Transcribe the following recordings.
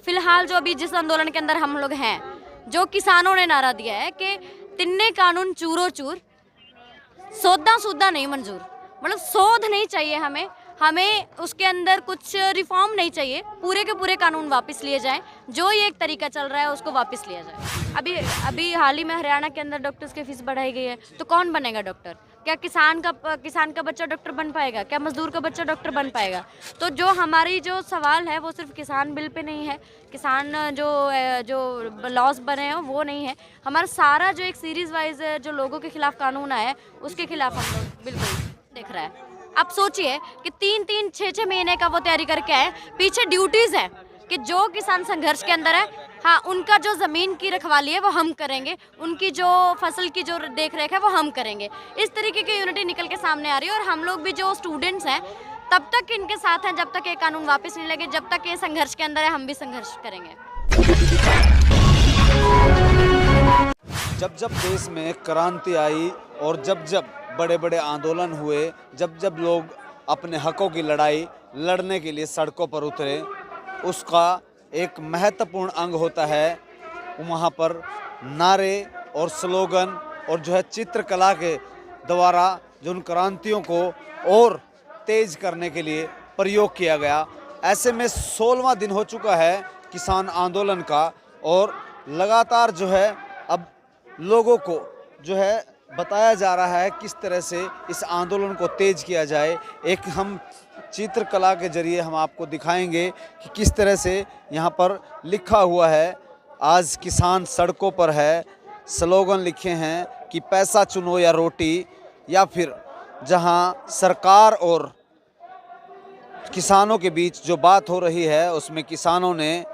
फिलहाल जो अभी जिस आंदोलन के अंदर हम लोग हैं, जो किसानों ने नारा दिया है कि तिन्ने कानून चूरो चूर, सौदा सूदा नहीं मंजूर। मतलब शोध नहीं चाहिए हमें, हमें उसके अंदर कुछ रिफॉर्म नहीं चाहिए, पूरे के पूरे कानून वापस लिए जाएं। जो ये एक तरीका चल रहा है उसको वापस लिया जाए। अभी अभी हाल ही में हरियाणा के अंदर डॉक्टर्स की फीस बढ़ाई गई है, तो कौन बनेगा डॉक्टर? क्या किसान का बच्चा डॉक्टर बन पाएगा? क्या मजदूर का बच्चा डॉक्टर बन पाएगा? तो जो हमारी जो सवाल है वो सिर्फ किसान बिल पे नहीं है, किसान जो लॉस बने हैं वो नहीं है, हमारा सारा जो एक सीरीज वाइज जो लोगों के खिलाफ कानून आया है उसके खिलाफ हम लोग बिल्कुल देख रहा है। आप सोचिए कि 3-3, 6-6 महीने का वो तैयारी करके आए, पीछे ड्यूटीज है कि जो किसान संघर्ष के अंदर है, हाँ उनका जो ज़मीन की रखवाली है वो हम करेंगे, उनकी जो फसल की जो देख रेख है वो हम करेंगे। इस तरीके की यूनिटी निकल के सामने आ रही है और हम लोग भी जो स्टूडेंट्स हैं तब तक इनके साथ हैं, जब तक ये कानून वापस नहीं लगे, जब तक ये संघर्ष के अंदर है हम भी संघर्ष करेंगे। जब जब देश में क्रांति आई और जब जब बड़े बड़े आंदोलन हुए, जब जब लोग अपने हकों की लड़ाई लड़ने के लिए सड़कों पर उतरे, उसका एक महत्वपूर्ण अंग होता है वहाँ पर नारे और स्लोगन और जो है चित्रकला के द्वारा जो उन क्रांतियों को और तेज करने के लिए प्रयोग किया गया। ऐसे में 16वां दिन हो चुका है किसान आंदोलन का और लगातार जो है अब लोगों को जो है बताया जा रहा है किस तरह से इस आंदोलन को तेज किया जाए। एक हम चित्रकला के जरिए हम आपको दिखाएंगे कि किस तरह से यहाँ पर लिखा हुआ है, आज किसान सड़कों पर है, स्लोगन लिखे हैं कि पैसा चुनो या रोटी, या फिर जहाँ सरकार और किसानों के बीच जो बात हो रही है उसमें किसानों ने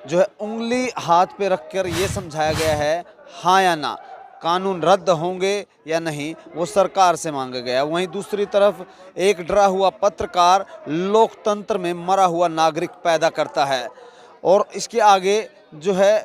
जो है उंगली हाथ पे रखकर ये समझाया गया है हाँ या ना, कानून रद्द होंगे या नहीं, वो सरकार से मांगा गया। वहीं दूसरी तरफ एक डरा हुआ पत्रकार लोकतंत्र में मरा हुआ नागरिक पैदा करता है और इसके आगे जो है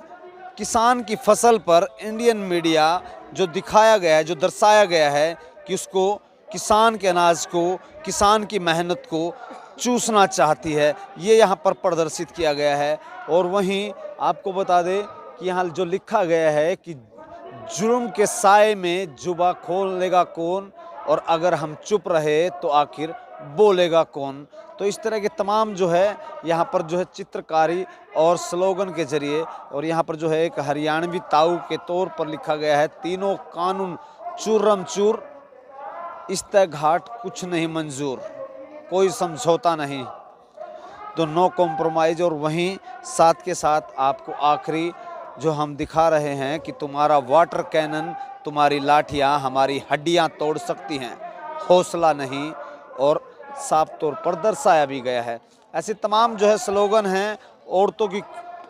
किसान की फसल पर इंडियन मीडिया जो दिखाया गया है, जो दर्शाया गया है कि उसको किसान के अनाज को, किसान की मेहनत को चूसना चाहती है, ये यहाँ पर प्रदर्शित किया गया है। और वहीं आपको बता दें कि यहाँ जो लिखा गया है कि जुर्म के साए में जुबा खोल लेगा कौन, और अगर हम चुप रहे तो आखिर बोलेगा कौन। तो इस तरह के तमाम जो है यहाँ पर जो है चित्रकारी और स्लोगन के जरिए, और यहाँ पर जो है एक हरियाणवी ताऊ के तौर पर लिखा गया है, तीनों कानून चूरम चूर, इस तय घाट कुछ नहीं मंजूर, कोई समझौता नहीं, तो नो कॉम्प्रोमाइज़। और वहीं साथ के साथ आपको आखिरी जो हम दिखा रहे हैं कि तुम्हारा वाटर कैनन, तुम्हारी लाठियां हमारी हड्डियां तोड़ सकती हैं, हौसला नहीं, और साफ तौर पर दर्शाया भी गया है। ऐसे तमाम जो है स्लोगन हैं।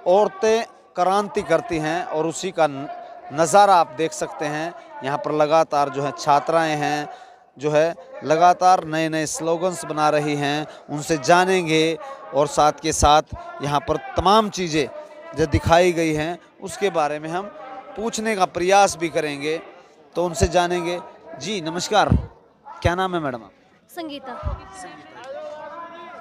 औरतें क्रांति करती हैं और उसी का नज़ारा आप देख सकते हैं। यहाँ पर लगातार जो है छात्राएं हैं जो है लगातार नए नए स्लोगन्स बना रही हैं, उनसे जानेंगे और साथ के साथ यहाँ पर तमाम चीज़ें जो दिखाई गई हैं उसके बारे में हम पूछने का प्रयास भी करेंगे, तो उनसे जानेंगे। जी नमस्कार, क्या नाम है मैडम? संगीता।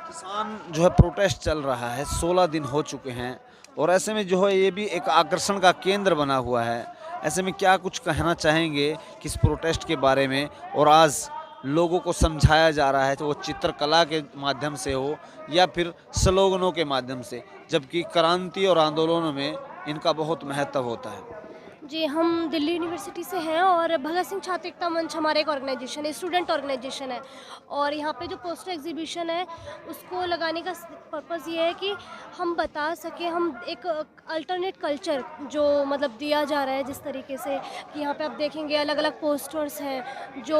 किसान जो है प्रोटेस्ट चल रहा है, 16 दिन हो चुके हैं और ऐसे में जो है ये भी एक आकर्षण का केंद्र बना हुआ है। ऐसे में क्या कुछ कहना चाहेंगे कि इस प्रोटेस्ट के बारे में, और आज लोगों को समझाया जा रहा है तो वो चित्रकला के माध्यम से हो या फिर स्लोगनों के माध्यम से, जबकि क्रांति और आंदोलनों में इनका बहुत महत्व होता है। जी, हम दिल्ली यूनिवर्सिटी से हैं और भगत सिंह छात्र एकता मंच हमारा एक ऑर्गेनाइजेशन है, स्टूडेंट ऑर्गेनाइजेशन है। और यहाँ पे जो पोस्टर एग्जीबिशन है उसको लगाने का पर्पज़ ये है कि हम बता सकें, हम एक अल्टरनेट कल्चर जो मतलब दिया जा रहा है जिस तरीके से कि यहाँ पे आप देखेंगे अलग अलग पोस्टर्स हैं जो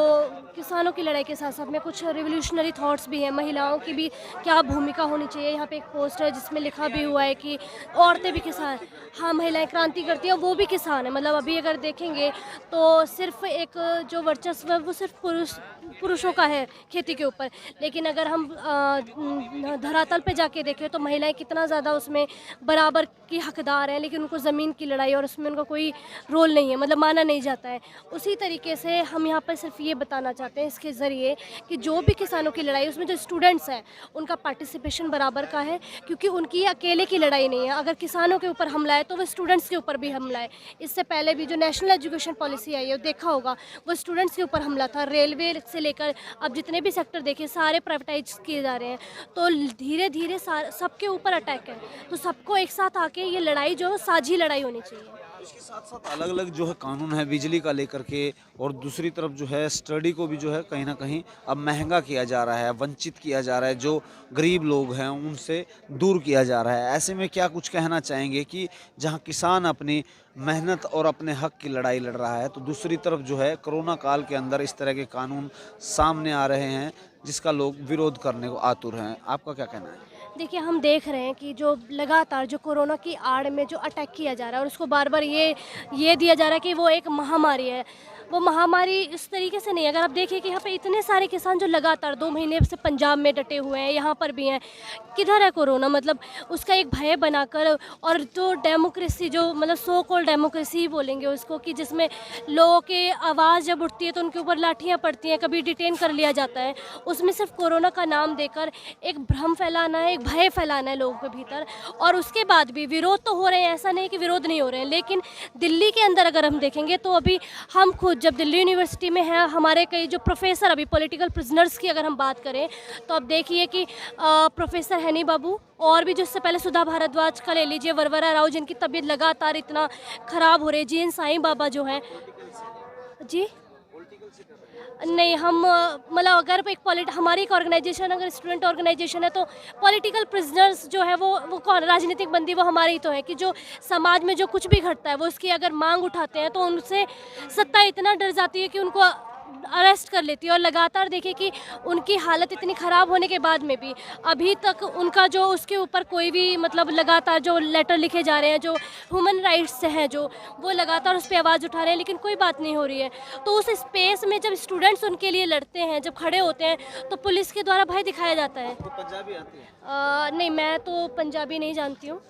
किसानों की लड़ाई के साथ साथ में कुछ रिवोल्यूशनरी थॉट्स भी हैं, महिलाओं की भी क्या भूमिका होनी चाहिए। यहाँ पे एक पोस्टर है जिसमें लिखा भी हुआ है कि औरतें भी किसान, हाँ महिलाएँ क्रांति करती हैं, वो भी किसान है, मतलब अभी अगर देखेंगे तो सिर्फ एक जो वर्चस्व है वो सिर्फ पुरुषों का है खेती के ऊपर, लेकिन अगर हम धरातल पे जाके देखें तो महिलाएं कितना ज़्यादा उसमें बराबर की हकदार हैं, लेकिन उनको ज़मीन की लड़ाई और उसमें उनका कोई रोल नहीं है, मतलब माना नहीं जाता है। उसी तरीके से हम यहाँ पर सिर्फ ये बताना चाहते हैं इसके ज़रिए कि जो भी किसानों की लड़ाई, उसमें जो स्टूडेंट्स हैं उनका पार्टिसिपेशन बराबर का है, क्योंकि उनकी अकेले की लड़ाई नहीं है। अगर किसानों के ऊपर हमला है तो वो स्टूडेंट्स के ऊपर भी हमला है। इससे पहले भी जो नेशनल एजुकेशन पॉलिसी आई है देखा होगा, वो स्टूडेंट्स के ऊपर हमला था। रेलवे से लेकर अब जितने भी सेक्टर देखे सारे प्राइवेटाइज किए जा रहे हैं, तो धीरे धीरे सबके ऊपर अटैक है। तो सबको एक साथ आके ये लड़ाई जो है साझी लड़ाई होनी चाहिए। इसके साथ साथ अलग अलग जो है कानून है बिजली का लेकर के, और दूसरी तरफ जो है स्टडी को भी जो है कहीं ना कहीं अब महंगा किया जा रहा है, वंचित किया जा रहा है, जो गरीब लोग हैं उनसे दूर किया जा रहा है। ऐसे में क्या कुछ कहना चाहेंगे कि जहां किसान अपनी मेहनत और अपने हक की लड़ाई लड़ रहा है, तो दूसरी तरफ जो है कोरोना काल के अंदर इस तरह के कानून सामने आ रहे हैं जिसका लोग विरोध करने को आतुर हैं। आपका क्या कहना है? देखिए, हम देख रहे हैं कि जो लगातार जो कोरोना की आड़ में जो अटैक किया जा रहा है और उसको बार बार ये दिया जा रहा है कि वो एक महामारी है, वो महामारी इस तरीके से नहीं है। अगर आप देखिए कि यहाँ पे इतने सारे किसान जो लगातार 2 महीने से पंजाब में डटे हुए हैं, यहाँ पर भी हैं, किधर है कोरोना? मतलब उसका एक भय बनाकर, और जो डेमोक्रेसी जो मतलब सो कॉल्ड डेमोक्रेसी ही बोलेंगे उसको, कि जिसमें लोगों की आवाज़ जब उठती है तो उनके ऊपर लाठियाँ पड़ती हैं, कभी डिटेन कर लिया जाता है, उसमें सिर्फ कोरोना का नाम देकर एक भ्रम फैलाना है, एक भय फैलाना है लोगों के भीतर। और उसके बाद भी विरोध तो हो रहे हैं, ऐसा नहीं कि विरोध नहीं हो रहे हैं, लेकिन दिल्ली के अंदर अगर हम देखेंगे तो अभी हम खुद जब दिल्ली यूनिवर्सिटी में हैं, हमारे कई जो प्रोफेसर अभी पॉलिटिकल प्रिजनर्स की अगर हम बात करें तो अब देखिए कि प्रोफेसर हैनी बाबू, और भी जो इससे पहले सुधा भारद्वाज का ले लीजिए, वरवरा राव, जिनकी तबीयत लगातार इतना ख़राब हो रही है, जीएन साईं बाबा जो हैं जी नहीं, हम मतलब अगर एक हमारी एक ऑर्गेनाइजेशन अगर स्टूडेंट ऑर्गेनाइजेशन है तो पॉलिटिकल प्रिजनर्स जो है वो कौन, राजनीतिक बंदी वो हमारी ही तो है, कि जो समाज में जो कुछ भी घटता है वो उसकी अगर मांग उठाते हैं तो उनसे सत्ता इतना डर जाती है कि उनको अरेस्ट कर लेती है। और लगातार देखिए कि उनकी हालत इतनी ख़राब होने के बाद में भी अभी तक उनका जो उसके ऊपर कोई भी मतलब लगातार जो लेटर लिखे जा रहे हैं, जो ह्यूमन राइट्स से हैं, जो वो लगातार उस पर आवाज़ उठा रहे हैं, लेकिन कोई बात नहीं हो रही है। तो उस स्पेस में जब स्टूडेंट्स उनके लिए लड़ते हैं, जब खड़े होते हैं, तो पुलिस के द्वारा भय दिखाया जाता है। तो पंजाबी आती है? नहीं, मैं तो पंजाबी नहीं जानती हूँ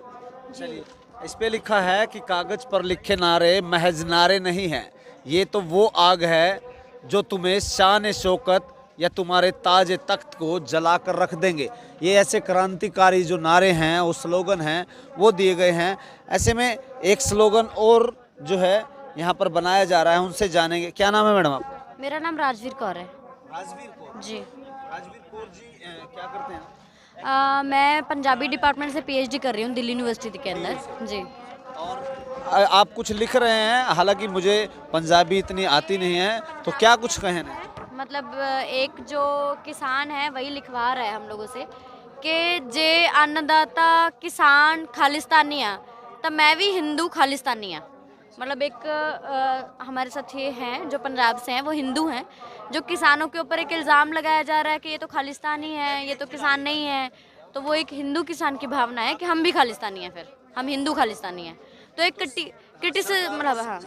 जी। इस पे लिखा है कि कागज पर लिखे नारे महज नारे नहीं हैं, ये तो वो आग है जो तुम्हें शान शौकत या तुम्हारे ताज तख्त को जलाकर रख देंगे। ये ऐसे क्रांतिकारी जो नारे हैं, वो स्लोगन हैं, वो दिए गए हैं। ऐसे में एक स्लोगन और जो है यहाँ पर बनाया जा रहा है, उनसे जानेंगे। क्या नाम है मैडम आपका? मेरा नाम राजवीर कौर है राजवीर कौर जी। राजवीर कौर जी क्या करते हैं? मैं पंजाबी डिपार्टमेंट से पीएचडी कर रही हूँ दिल्ली यूनिवर्सिटी के अंदर जी। और आप कुछ लिख रहे हैं, हालांकि मुझे पंजाबी इतनी आती नहीं है, तो क्या कुछ कहें? मतलब एक जो किसान है वही लिखवा रहा है हम लोगों से कि जे अन्नदाता किसान खालिस्तानी आ, तो मैं भी हिंदू खालिस्तानी आ। मतलब एक हमारे साथ ये हैं जो पंजाब से हैं, वो हिंदू हैं, जो किसानों के ऊपर एक इल्ज़ाम लगाया जा रहा है कि ये तो खालिस्तानी है, ये तो किसान नहीं है। तो वो एक हिंदू किसान की भावना है कि हम भी खालिस्तानी हैं, फिर हम हिंदू खालिस्तानी हैं। तो एक क्रिटिसिज्म मतलब हाँ,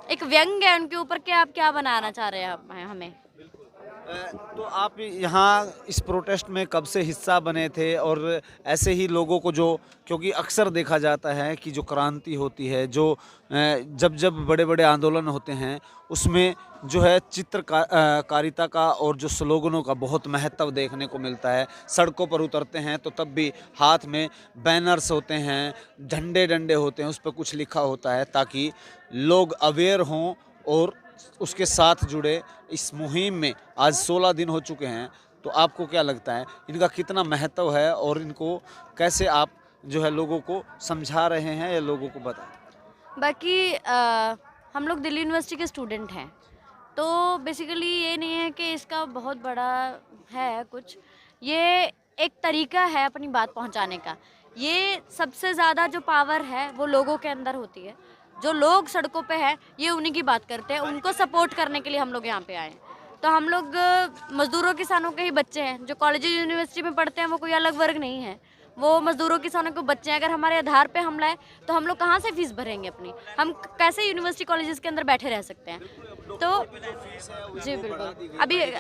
एक व्यंग है उनके ऊपर कि आप क्या बनाना चाह रहे हैं हमें। तो आप यहाँ इस प्रोटेस्ट में कब से हिस्सा बने थे? और ऐसे ही लोगों को जो, क्योंकि अक्सर देखा जाता है कि जो क्रांति होती है, जो जब जब बड़े बड़े आंदोलन होते हैं, उसमें जो है चित्रकारिता का और जो स्लोगनों का बहुत महत्व देखने को मिलता है। सड़कों पर उतरते हैं तो तब भी हाथ में बैनर्स होते हैं, झंडे डंडे होते हैं, उस पर कुछ लिखा होता है ताकि लोग अवेयर हों और उसके साथ जुड़े। इस मुहिम में आज 16 दिन हो चुके हैं, तो आपको क्या लगता है इनका कितना महत्व है और इनको कैसे आप जो है लोगों को समझा रहे हैं या लोगों को बताएं? बाकी हम लोग दिल्ली यूनिवर्सिटी के स्टूडेंट हैं, तो बेसिकली ये नहीं है कि इसका बहुत बड़ा है कुछ, ये एक तरीका है अपनी बात पहुंचाने का। ये सबसे ज़्यादा जो पावर है वो लोगों के अंदर होती है। जो लोग सड़कों पे हैं ये उन्हीं की बात करते हैं, उनको सपोर्ट करने के लिए हम लोग यहाँ पे आए हैं। तो हम लोग मज़दूरों किसानों के ही बच्चे हैं, जो कॉलेज यूनिवर्सिटी में पढ़ते हैं वो कोई अलग वर्ग नहीं है, वो मजदूरों किसानों के बच्चे हैं। अगर हमारे आधार पे हमला है तो हम लोग कहाँ से फीस भरेंगे अपनी? हम कैसे यूनिवर्सिटी कॉलेजेस के अंदर बैठे रह सकते हैं? तो जी बिल्कुल,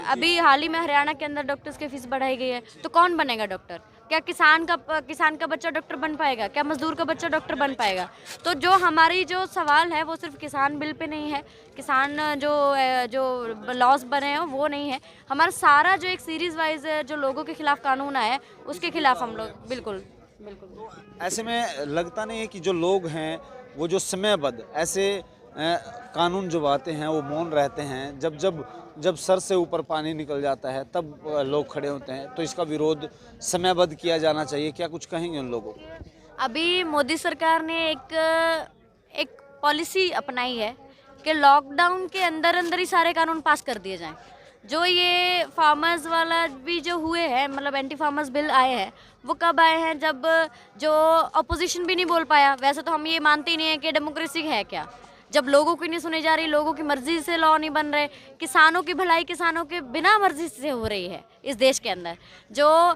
अभी हाल ही में हरियाणा के अंदर डॉक्टर्स की फीस बढ़ाई गई है, तो कौन बनेगा डॉक्टर? क्या किसान का बच्चा डॉक्टर बन पाएगा? क्या मजदूर का बच्चा डॉक्टर बन पाएगा? तो जो हमारी जो सवाल है वो सिर्फ किसान बिल पे नहीं है, किसान जो लॉस बने हैं वो नहीं है, हमारा सारा जो एक सीरीज वाइज जो लोगों के खिलाफ कानून आया है उसके खिलाफ हम लोग बिल्कुल बिल्कुल। ऐसे में लगता नहीं है कि जो लोग हैं वो जो समयबद्ध ऐसे कानून जो आते हैं वो मौन रहते हैं, जब सर से ऊपर पानी निकल जाता है तब लोग खड़े होते हैं, तो इसका विरोध समयबद्ध किया जाना चाहिए। क्या कुछ कहेंगे उन लोगों को? अभी मोदी सरकार ने एक पॉलिसी अपनाई है कि लॉकडाउन के अंदर ही सारे कानून पास कर दिए जाएं। जो ये फार्मर्स वाला भी जो हुए हैं, मतलब एंटी फार्मर्स बिल आए हैं, वो कब आए हैं? जब जो अपोजिशन भी नहीं बोल पाया। वैसे तो हम ये मानते ही नहीं है कि डेमोक्रेसी है क्या, जब लोगों की नहीं सुनी जा रही, लोगों की मर्जी से लॉ नहीं बन रहे, किसानों की भलाई किसानों के बिना मर्जी से हो रही है इस देश के अंदर। जो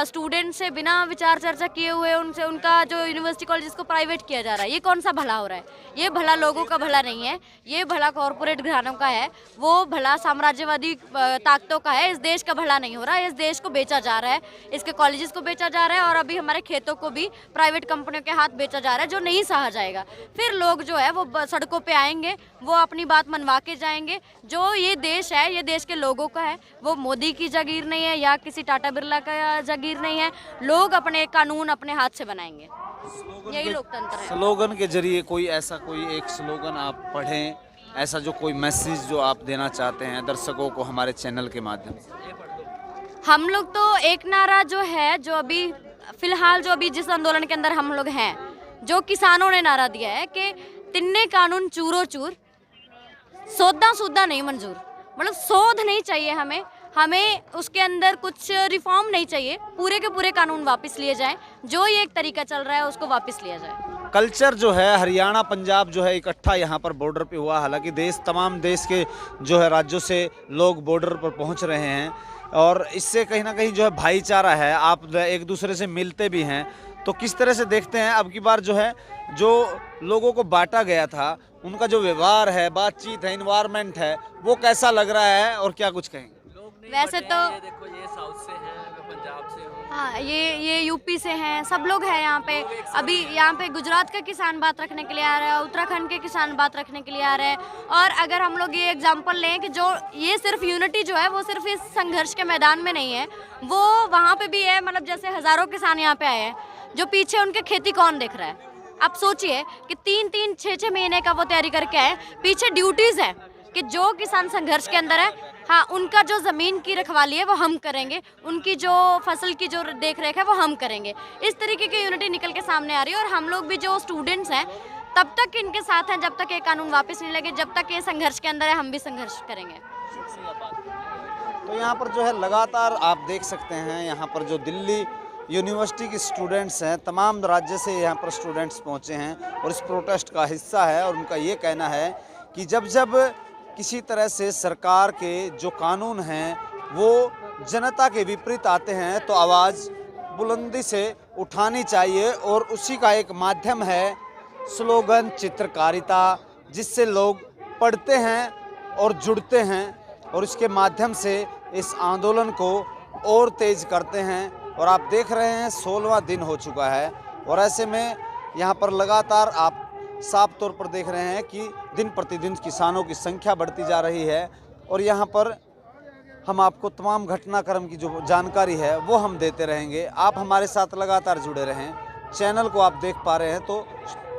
स्टूडेंट से बिना विचार चर्चा किए हुए उनका जो यूनिवर्सिटी कॉलेजेस को प्राइवेट किया जा रहा है, ये कौन सा भला हो रहा है? ये भला लोगों का भला नहीं है, ये भला कॉरपोरेट घरानों का है, वो भला साम्राज्यवादी ताकतों का है। इस देश का भला नहीं हो रहा है, इस देश को बेचा जा रहा है, इसके कॉलेजेस को बेचा जा रहा है, और अभी हमारे खेतों को भी प्राइवेट कंपनियों के हाथ बेचा जा रहा है, जो नहीं सहा जाएगा। फिर लोग जो है वो सड़कों पे आएंगे, वो अपनी बात मनवा के जाएंगे। जो ये देश है, ये देश के लोगों का है, वो मोदी की जागीर नहीं है या किसी टाटा बिरला का जागीर नहीं है। लोग अपने कानून अपने हाथ से बनाएंगे, यही लोकतंत्र है। स्लोगन के जरिए कोई एक स्लोगन आप पढ़ें, ऐसा जो कोई मैसेज जो आप देना चाहते हैं दर्शकों को हमारे चैनल के माध्यम से। हम लोग तो एक नारा जो है, जो अभी फिलहाल जो अभी जिस आंदोलन के अंदर हम लोग हैं, जो किसानों ने नारा दिया है कि तिन्ने कानून चूरो चूर, सौदा नहीं मंजूर। मतलब शोध नहीं चाहिए हमें उसके अंदर कुछ रिफॉर्म नहीं चाहिए, पूरे के पूरे कानून वापस लिए जाएं। जो ये एक तरीका चल रहा है उसको वापस लिया जाए। कल्चर जो है हरियाणा पंजाब जो है इकट्ठा यहाँ पर बॉर्डर पे हुआ, हालांकि तमाम देश के जो है राज्यों से लोग बॉर्डर पर पहुँच रहे हैं, और इससे कहीं ना कहीं जो है भाईचारा है, आप एक दूसरे से मिलते भी हैं। तो किस तरह से देखते हैं अब की बार जो है, जो लोगों को बांटा गया था, उनका जो व्यवहार है, बातचीत है, इन्वायरमेंट है, वो कैसा लग रहा है और क्या कुछ कहेंगे? वैसे तो ये देखो, ये साउथ से हैं, मैं पंजाब से हूँ। हाँ, ये यूपी से हैं, सब लोग हैं यहाँ पे। अभी यहाँ पे गुजरात का किसान बात रखने के लिए आ रहा है, उत्तराखंड के किसान बात रखने के लिए आ रहे हैं। और अगर हम लोग ये एग्जांपल लें कि जो ये सिर्फ यूनिटी जो है वो सिर्फ इस संघर्ष के मैदान में नहीं है, वो वहाँ पे भी है। मतलब जैसे हज़ारों किसान यहाँ पे आए हैं, जो पीछे उनके खेती कौन देख रहा है? आप सोचिए कि 3-3, 6-6 महीने का वो तैयारी करके आए, पीछे ड्यूटीज़ है कि जो किसान संघर्ष के अंदर है, हाँ, उनका जो ज़मीन की रखवाली है वो हम करेंगे, उनकी जो फसल की जो देख रेख है वो हम करेंगे। इस तरीके की यूनिटी निकल के सामने आ रही है। और हम लोग भी जो स्टूडेंट्स हैं तब तक इनके साथ हैं, जब तक ये कानून वापस नहीं लगे, जब तक ये संघर्ष के अंदर है, हम भी संघर्ष करेंगे। तो यहाँ पर जो है लगातार आप देख सकते हैं, यहाँ पर जो दिल्ली यूनिवर्सिटी के स्टूडेंट्स हैं, तमाम राज्य से यहाँ पर स्टूडेंट्स पहुँचे हैं और इस प्रोटेस्ट का हिस्सा है। और उनका ये कहना है कि जब किसी तरह से सरकार के जो कानून हैं वो जनता के विपरीत आते हैं, तो आवाज़ बुलंदी से उठानी चाहिए। और उसी का एक माध्यम है स्लोगन, चित्रकारिता, जिससे लोग पढ़ते हैं और जुड़ते हैं और इसके माध्यम से इस आंदोलन को और तेज करते हैं। और आप देख रहे हैं 16वां दिन हो चुका है, और ऐसे में यहाँ पर लगातार आप साफ तौर पर देख रहे हैं कि दिन प्रतिदिन किसानों की संख्या बढ़ती जा रही है। और यहाँ पर हम आपको तमाम घटनाक्रम की जो जानकारी है वो हम देते रहेंगे। आप हमारे साथ लगातार जुड़े रहें। चैनल को आप देख पा रहे हैं तो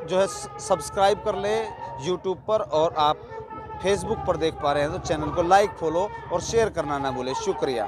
जो है सब्सक्राइब कर लें यूट्यूब पर, और आप फेसबुक पर देख पा रहे हैं तो चैनल को लाइक, फॉलो और शेयर करना ना भूलें। शुक्रिया।